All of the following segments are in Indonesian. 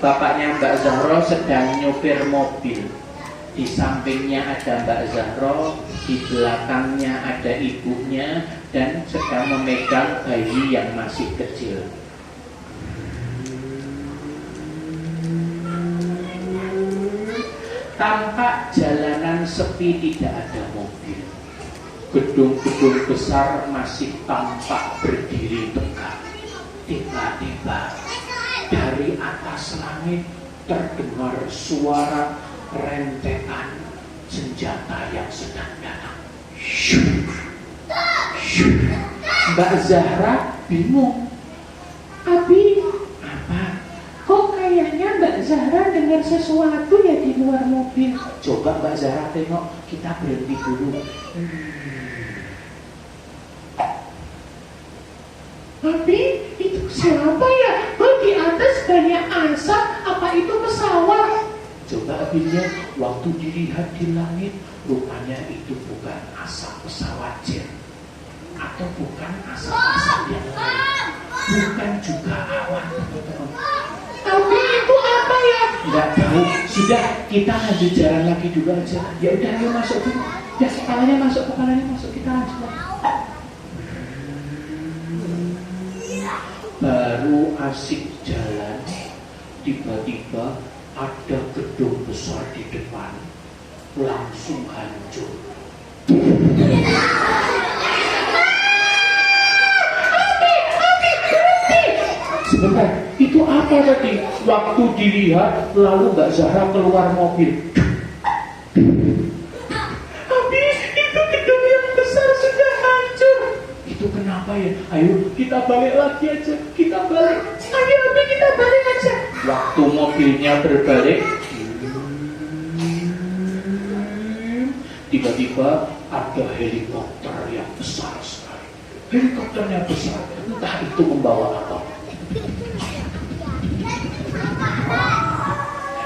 bapaknya Mbak Zahra sedang nyopir mobil. Di sampingnya ada Mbak Zahra, di belakangnya ada ibunya, dan sedang memegang bayi yang masih kecil. Tampak jalanan sepi, tidak ada mobil. Gedung-gedung besar masih tampak berdiri tegak. Tiba-tiba dari atas langit terdengar suara rentetan senjata yang sedang datang. Mbak Zahra bingung. Abi, apa? Kok kayaknya Mbak Zahra dengar sesuatu ya di luar mobil? Coba Mbak Zahra tengok, kita berhenti dulu. Abi, itu siapa ya? Oh, di atas banyak asap. Apa itu pesawat? Coba Abi lihat, waktu dilihat di langit, rupanya itu bukan asap pesawat jet, atau bukan asap-asap yang lain, bukan juga awan, teman-teman. Abi, itu apa ya? Nggak tahu. Sudah, kita lanjut jalan lagi dulu aja. Ya udah, ayo masuk dulu. Ya, kepalanya masuk, kita lanjut lagi. Baru asik jalan, tiba-tiba ada gedung besar di depan, langsung hancur. Sebentar, itu apa tadi? Waktu dilihat, lalu Mbak Zahra keluar mobil. Habis itu gedung yang besar sudah hancur. Itu kenapa ya? Ayo kita balik lagi aja. Kita balik. Ayo kita balik aja. Waktu mobilnya berbalik, tiba-tiba ada helikopter yang besar sekali. Helikopternya besar, entah itu membawa apa.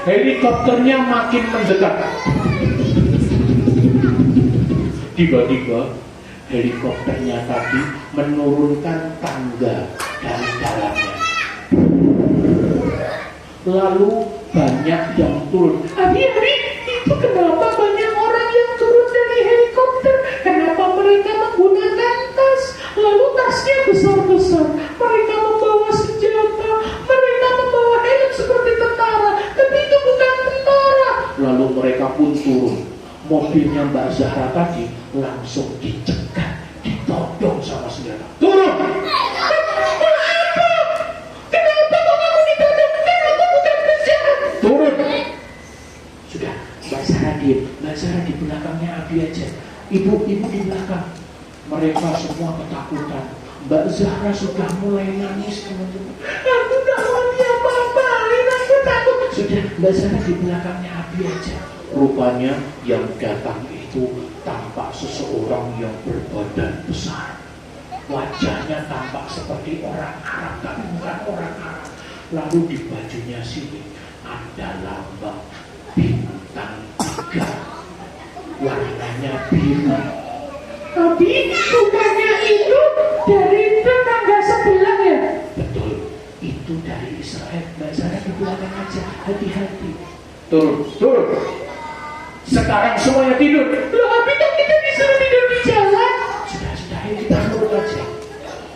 Helikopternya makin mendekat. Tiba-tiba helikopternya tadi menurunkan tangga dari dalamnya. Lalu banyak yang turun. Abi, itu kenapa banyak orang yang turun dari helikopter? Kenapa mereka menggunakan tas? Lalu tasnya besar-besar. Mereka membawa senjata. Mereka membawa helm seperti tentara. Tapi itu bukan tentara. Lalu mereka pun turun. Mobilnya Mbak Zahra tadi langsung dicegat, ditodong sama senjata. Turun! Kenapa kok kamu ditodong? Kan aku bukan penjahat. Turun! Sudah, Mbak Zahra diam. Mbak Zahra di belakangnya Abi aja. Ibu di belakang. Mereka semua ketakutan. Mbak Zahra sudah mulai nangis, teman-teman. Aku gak mau diapa-apain, aku takut. Sudah, Mbak Zahra di belakangnya Abi aja. Rupanya yang datang itu tampak seseorang yang berbadan besar. Wajahnya tampak seperti orang Arab, tapi bukan orang Arab. Lalu di bajunya sini ada lambang bintang 3. Warnanya biru. Tapi bukannya itu dari tetangga sebelah ya? Betul, itu dari Israel. Mbak Zahra di belakang aja, hati-hati. Turun. Sekarang semuanya tidur. Loh, tapi kan kita disuruh tidur di jalan. Sudah, ayo kita turun aja.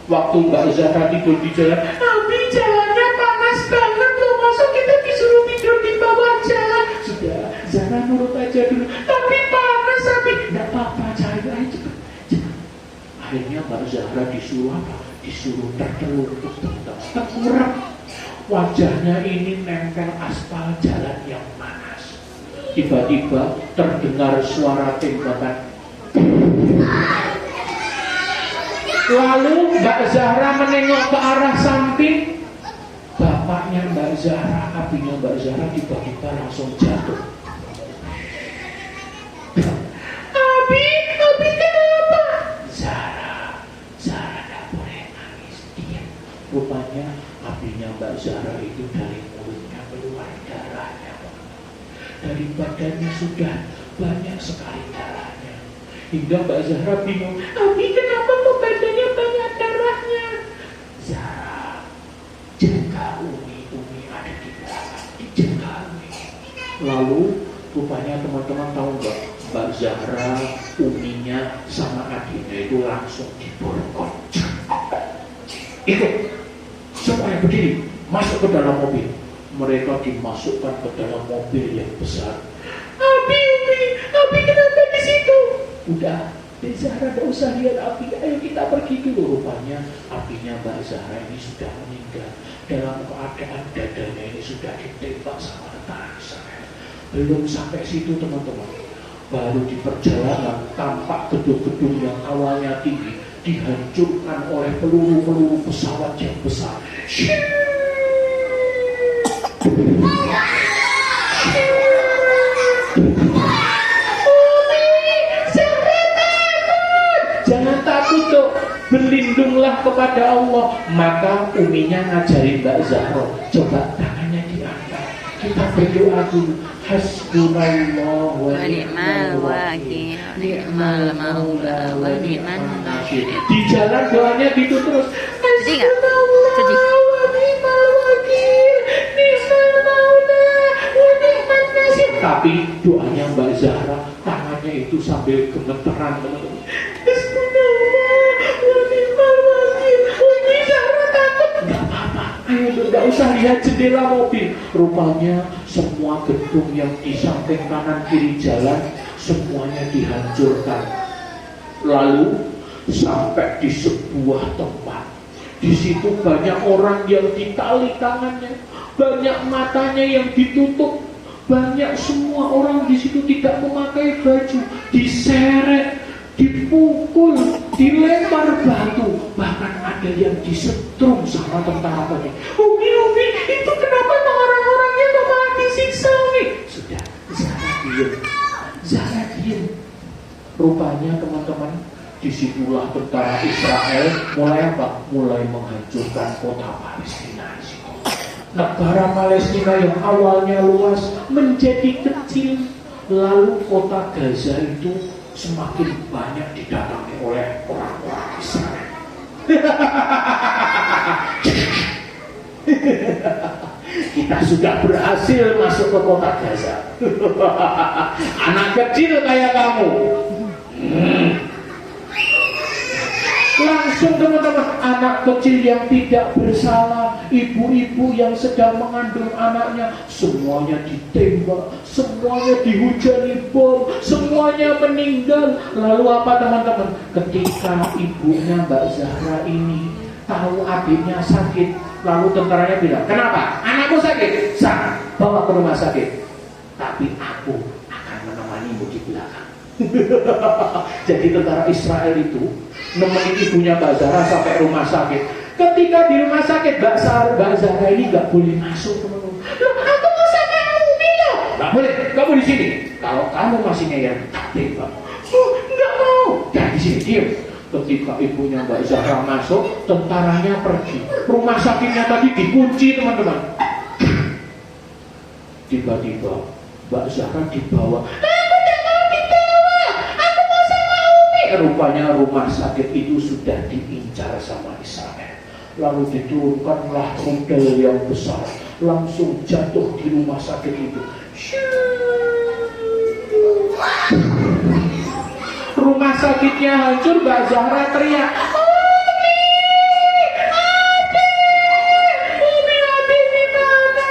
Waktu Mbak Zahra tidur di jalan, tapi jalannya panas banget loh. Masa kita disuruh tidur di bawah jalan? Sudah, Zahra nurut aja dulu. Tapi panas, tapi nggak apa-apa, cari aja cepet. Akhirnya Mbak Zahra disuruh apa? Disuruh tertelungkup, tengkurap. Wajahnya ini nempel aspal jalan yang panas. Tiba-tiba terdengar suara tembakan. Lalu Mbak Zahra menengok ke arah samping. Bapaknya Mbak Zahra, abinya Mbak Zahra tiba-tiba langsung jatuh. Abi kenapa? Zahra gak boleh nangis. Diam. Rupanya abinya Mbak Zahra itu dari mulutnya keluar darahnya. Dari badannya sudah banyak sekali darahnya. Hingga Mbak Zahra bingung, Abi kenapa kok badannya banyak darahnya? Zahra, jaga Umi ada di belakang. dijegali. Lalu rupanya teman-teman tahu nggak, Mbak Zahra, uminya sama adiknya itu langsung diborgol. Ikut, semuanya berdiri, masuk ke dalam mobil. Mereka dimasukkan ke dalam mobil yang besar. Abi kenapa di situ? Udah, Mbak Zahra tidak usah lihat Abi, ayo kita pergi dulu. Rupanya apinya Mbak Zahra ini sudah meninggal dalam keadaan dadanya ini sudah ditembak sama tentara Israel. Belum sampai situ teman-teman, baru di perjalanan tampak gedung-gedung yang awalnya tinggi dihancurkan oleh peluru-peluru pesawat yang besar. Jangan takut tuh, berlindunglah kepada Allah. Maka uminya ngajarin Mbak Zahra, coba tangannya diangkat, kita berdoa dulu. Hasbunallah wa ni'mal wakil, ni'mal maula wa ni'man nasir. Di jalan doanya gitu terus. Hasbunallah wa ni'mal wakil, ni'mal maula wa ni'man nasir. Tapi doanya Mbak Zahra, tangannya itu sambil gemeteran teman-teman. Tidak usah lihat jendela mobil. Rupanya semua gedung yang di samping kanan kiri jalan semuanya dihancurkan. Lalu sampai di sebuah tempat, di situ banyak orang yang ditali tangannya, banyak matanya yang ditutup, banyak semua orang di situ tidak memakai baju, diseret, dipukul, dilempar batu, bahkan ada yang disetrum sama tentara tadi. Umi, itu kenapa orang-orangnya malah disiksa nih? Sudah, Zahra diem. Rupanya teman-teman, disitulah tentara Israel mulai apa? Mulai menghancurkan kota Palestina di situ. Negara Palestina yang awalnya luas menjadi kecil. Lalu kota Gaza itu semakin banyak didatangi oleh orang-orang Israel. Kita sudah berhasil masuk ke kota Gaza. Anak kecil kayak kamu. Langsung teman-teman, anak kecil yang tidak bersalah, ibu-ibu yang sedang mengandung anaknya, semuanya ditembak, semuanya dihujani bom, semuanya meninggal. Lalu apa teman-teman? Ketika ibunya Mbak Zahra ini tahu adiknya sakit, lalu tentaranya bilang, kenapa? Anakku sakit? Sana, bawa ke rumah sakit. Tapi aku akan menemanimu di belakang. Jadi tentara Israel itu nemenin ibunya Mbak Zahra sampai rumah sakit. Ketika di rumah sakit, Mbak Zahra ini nggak boleh masuk teman-teman. Aku mau sama Umi loh. Nggak boleh, kamu di sini. Kalau kamu masih ngeyel, tak tembak. Nggak mau. Dan di sini diam. Ketika ibunya Mbak Zahra masuk, tentaranya pergi. Rumah sakitnya tadi dikunci teman-teman. Tiba-tiba Mbak Zahra dibawa. Rupanya rumah sakit itu sudah diincar sama Israel. Lalu diturunkanlah rudal yang besar, langsung jatuh di rumah sakit itu. Rumah sakitnya hancur, Mbak Zahra teriak, Umi di mana?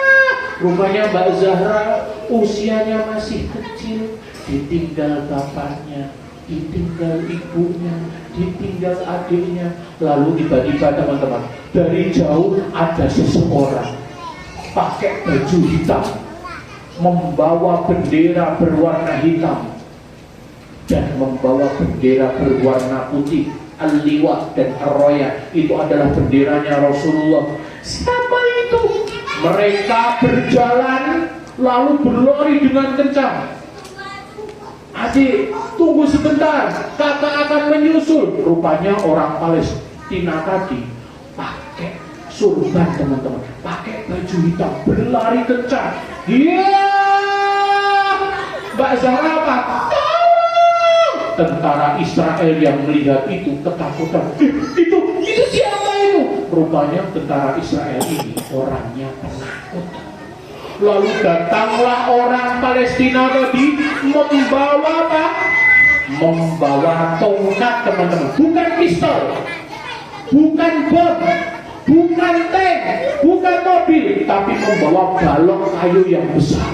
Rupanya Mbak Zahra usianya masih kecil, ditinggal bapaknya, ditinggal ibunya, ditinggal adiknya. Lalu tiba-tiba teman-teman, dari jauh ada seseorang pakai baju hitam, membawa bendera berwarna hitam dan membawa bendera berwarna putih, al-liwa dan ar-roya. Itu adalah benderanya Rasulullah. Siapa itu? Mereka berjalan lalu berlari dengan kencang. Adik, tunggu sebentar, kakak akan menyusul. Rupanya orang Palestina tadi pakai surban teman-teman, pakai baju hitam, berlari kencang. Mbak Zahra apa? Tentara Israel yang melihat itu ketakutan. Itu siapa itu? Rupanya tentara Israel ini orangnya penakut. Lalu datanglah orang Palestina tadi membawa apa? Membawa tongkat, teman-teman. Bukan pistol, bukan bom, bukan tank, bukan mobil, tapi membawa balok kayu yang besar.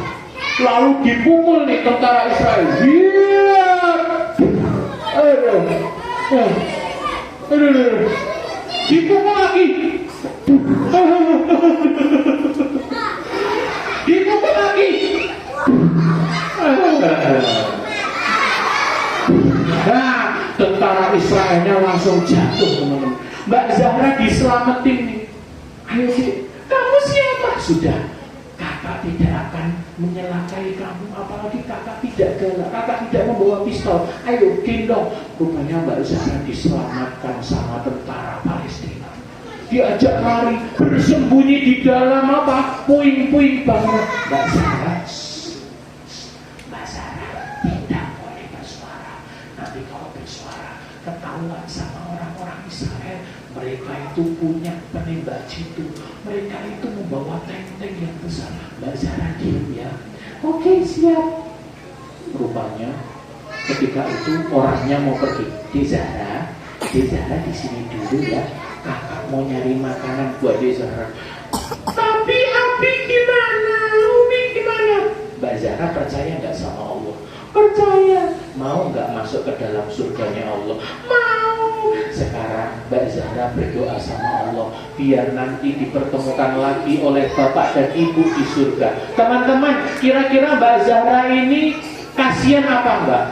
Lalu dipukul nih tentara Israel. Dipukul lagi. Dipukul lagi. Nah, tentara Israelnya langsung jatuh, teman-teman. Mbak Zahra diselamatin nih. Ayo sih, kamu siapa? Sudah, kakak tidak akan menyelakai kamu, apalagi kakak tidak galak, kakak tidak membawa pistol. Ayo gendong. Rupanya Mbak Zahra diselamatkan sama tentara Palestina. Diajak lari, bersembunyi di dalam apa? Puing-puing bangunan. Mbak Zahra, Mbak Zahra tidak boleh bersuara. Nanti kalau bersuara ketahuan sama orang-orang Israel. Mereka itu punya penembak jitu. Mereka itu membawa tank-tank yang besar. Mbak Zahra diam ya. Oke, siap. Rupanya ketika itu orangnya mau pergi. Di Zahra di sini dulu ya. Kakak mau nyari makanan buat Di Zahra. Tapi Abi gimana? Umi gimana? Mbak Zahra percaya nggak sama Allah? Percaya. Mau nggak masuk ke dalam surganya Allah? Mau. Sekarang Mbak Zahra berdoa sama Allah biar nanti dipertemukan lagi oleh Bapak dan Ibu di surga. Teman-teman, kira-kira Mbak Zahra ini kasihan apa enggak?